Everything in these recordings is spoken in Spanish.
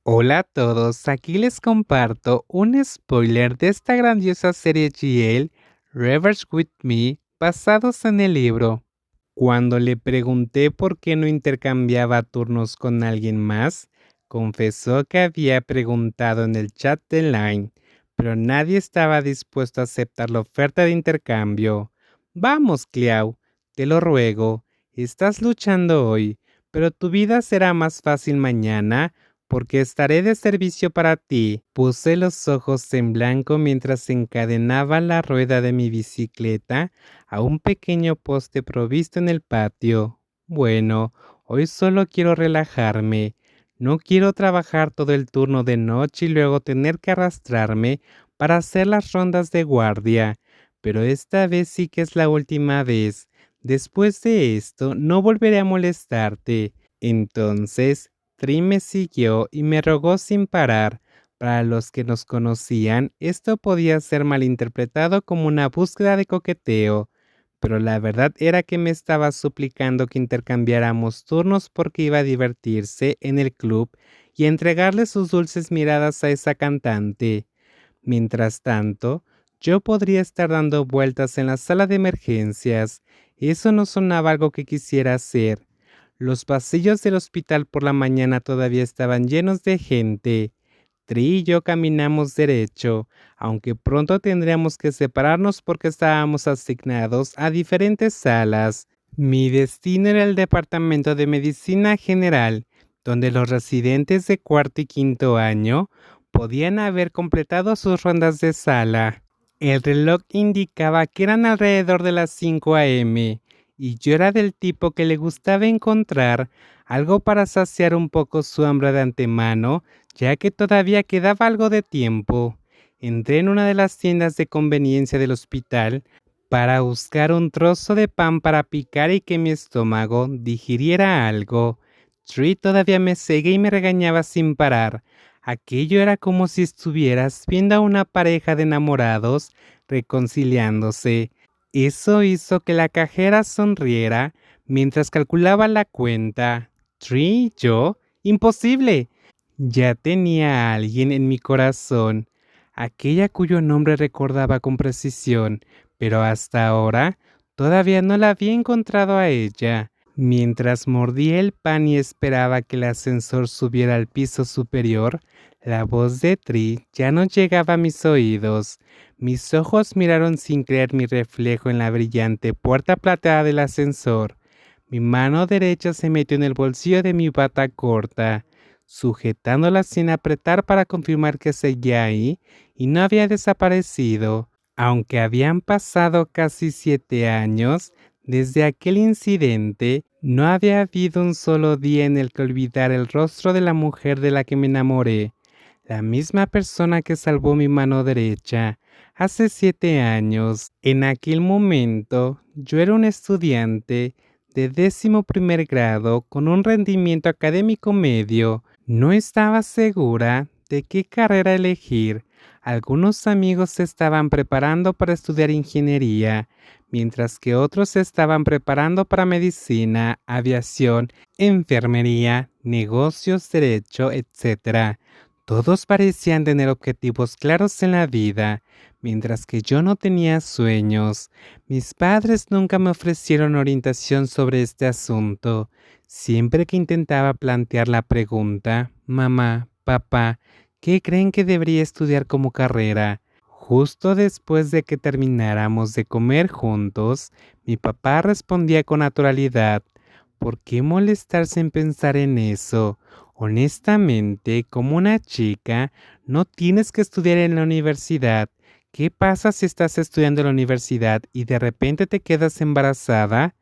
Hola a todos, aquí les comparto un spoiler de esta grandiosa serie GL, Reverse With Me, basados en el libro. Cuando le pregunté por qué no intercambiaba turnos con alguien más, confesó que había preguntado en el chat de Line, pero nadie estaba dispuesto a aceptar la oferta de intercambio. Vamos, Cleau, te lo ruego, estás luchando hoy, pero tu vida será más fácil mañana porque estaré de servicio para ti. Puse los ojos en blanco mientras encadenaba la rueda de mi bicicleta a un pequeño poste provisto en el patio. Bueno, hoy solo quiero relajarme. No quiero trabajar todo el turno de noche y luego tener que arrastrarme para hacer las rondas de guardia. Pero esta vez sí que es la última vez. Después de esto, no volveré a molestarte. Entonces, Tri me siguió y me rogó sin parar. Para los que nos conocían, esto podía ser malinterpretado como una búsqueda de coqueteo, pero la verdad era que me estaba suplicando que intercambiáramos turnos porque iba a divertirse en el club y entregarle sus dulces miradas a esa cantante. Mientras tanto, yo podría estar dando vueltas en la sala de emergencias. Eso no sonaba algo que quisiera hacer. Los pasillos del hospital por la mañana todavía estaban llenos de gente. Tri y yo caminamos derecho, aunque pronto tendríamos que separarnos porque estábamos asignados a diferentes salas. Mi destino era el departamento de medicina general, donde los residentes de cuarto y quinto año podían haber completado sus rondas de sala. El reloj indicaba que eran alrededor de las 5 a.m. y yo era del tipo que le gustaba encontrar algo para saciar un poco su hambre de antemano, ya que todavía quedaba algo de tiempo. Entré en una de las tiendas de conveniencia del hospital para buscar un trozo de pan para picar y que mi estómago digiriera algo. Tree todavía me seguía y me regañaba sin parar. Aquello era como si estuvieras viendo a una pareja de enamorados reconciliándose. Eso hizo que la cajera sonriera mientras calculaba la cuenta. Tree y yo, imposible. Ya tenía a alguien en mi corazón, aquella cuyo nombre recordaba con precisión, pero hasta ahora todavía no la había encontrado a ella. Mientras mordía el pan y esperaba que el ascensor subiera al piso superior, la voz de Tri ya no llegaba a mis oídos. Mis ojos miraron sin creer mi reflejo en la brillante puerta plateada del ascensor. Mi mano derecha se metió en el bolsillo de mi bata corta, sujetándola sin apretar para confirmar que seguía ahí y no había desaparecido. Aunque habían pasado casi 7 años desde aquel incidente, no había habido un solo día en el que olvidar el rostro de la mujer de la que me enamoré, la misma persona que salvó mi mano derecha. Hace 7 años, en aquel momento, yo era un estudiante de 11º grado con un rendimiento académico medio. No estaba segura de qué carrera elegir. Algunos amigos se estaban preparando para estudiar ingeniería, mientras que otros se estaban preparando para medicina, aviación, enfermería, negocios, derecho, etc. Todos parecían tener objetivos claros en la vida, mientras que yo no tenía sueños. Mis padres nunca me ofrecieron orientación sobre este asunto. Siempre que intentaba plantear la pregunta, mamá, papá, ¿qué creen que debería estudiar como carrera? Justo después de que termináramos de comer juntos, mi papá respondía con naturalidad, ¿por qué molestarse en pensar en eso? Honestamente, como una chica, no tienes que estudiar en la universidad. ¿Qué pasa si estás estudiando en la universidad y de repente te quedas embarazada?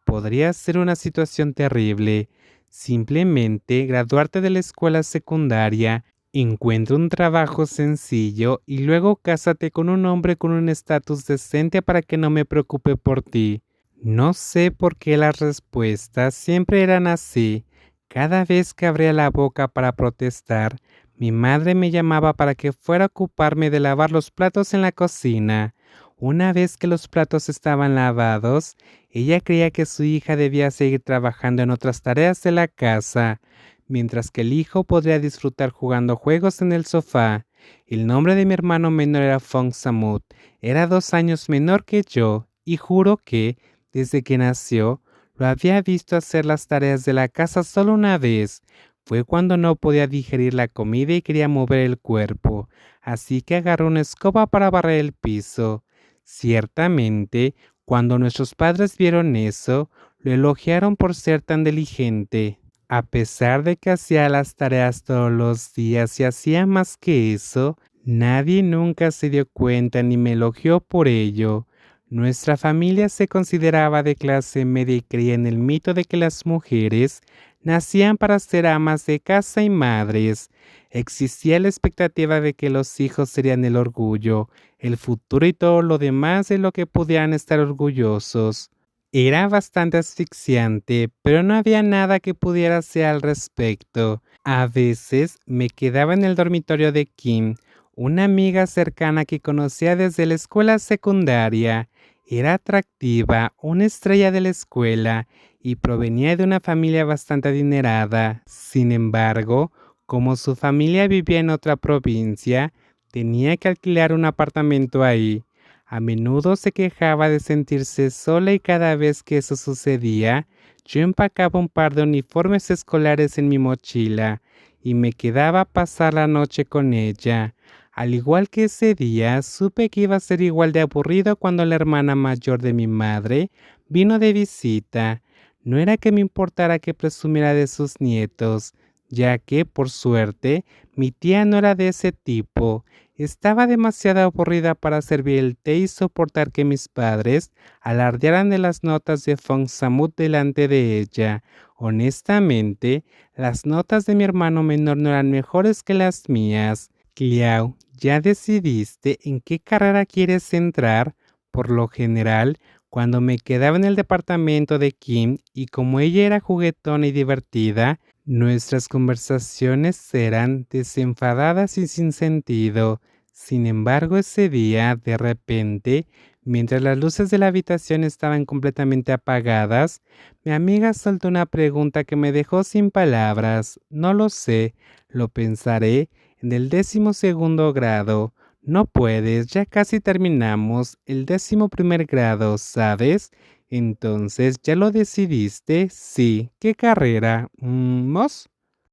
Podría ser una situación terrible. Simplemente graduarte de la escuela secundaria, encuentra un trabajo sencillo y luego cásate con un hombre con un estatus decente para que no me preocupe por ti. No sé por qué las respuestas siempre eran así. Cada vez que abría la boca para protestar, mi madre me llamaba para que fuera a ocuparme de lavar los platos en la cocina. Una vez que los platos estaban lavados, ella creía que su hija debía seguir trabajando en otras tareas de la casa. mientras que el hijo podría disfrutar jugando juegos en el sofá. El nombre de mi hermano menor era Fong Samut. Era 2 años menor que yo y juro que, desde que nació, lo había visto hacer las tareas de la casa solo una vez. Fue cuando no podía digerir la comida y quería mover el cuerpo, así que agarró una escoba para barrer el piso. Ciertamente, cuando nuestros padres vieron eso, lo elogiaron por ser tan diligente. A pesar de que hacía las tareas todos los días y hacía más que eso, nadie nunca se dio cuenta ni me elogió por ello. Nuestra familia se consideraba de clase media y creía en el mito de que las mujeres nacían para ser amas de casa y madres. Existía la expectativa de que los hijos serían el orgullo, el futuro y todo lo demás de lo que pudieran estar orgullosos. Era bastante asfixiante, pero no había nada que pudiera hacer al respecto. A veces me quedaba en el dormitorio de Kim, una amiga cercana que conocía desde la escuela secundaria. Era atractiva, una estrella de la escuela, y provenía de una familia bastante adinerada. Sin embargo, como su familia vivía en otra provincia, tenía que alquilar un apartamento ahí. A menudo se quejaba de sentirse sola y cada vez que eso sucedía, yo empacaba un par de uniformes escolares en mi mochila y me quedaba a pasar la noche con ella. Al igual que ese día, supe que iba a ser igual de aburrido cuando la hermana mayor de mi madre vino de visita. No era que me importara que presumiera de sus nietos, ya que, por suerte, mi tía no era de ese tipo. Estaba demasiado aburrida para servir el té y soportar que mis padres alardearan de las notas de Fong Samut delante de ella. Honestamente, las notas de mi hermano menor no eran mejores que las mías. Liao, ¿ya decidiste en qué carrera quieres entrar? Por lo general, cuando me quedaba en el departamento de Kim y como ella era juguetona y divertida, nuestras conversaciones eran desenfadadas y sin sentido. Sin embargo, ese día, de repente, mientras las luces de la habitación estaban completamente apagadas, mi amiga soltó una pregunta que me dejó sin palabras. No lo sé, lo pensaré en el 12º grado. No puedes, ya casi terminamos el 11º grado, ¿sabes? Entonces, ¿ya lo decidiste? Sí. ¿Qué carrera? ¿Mos?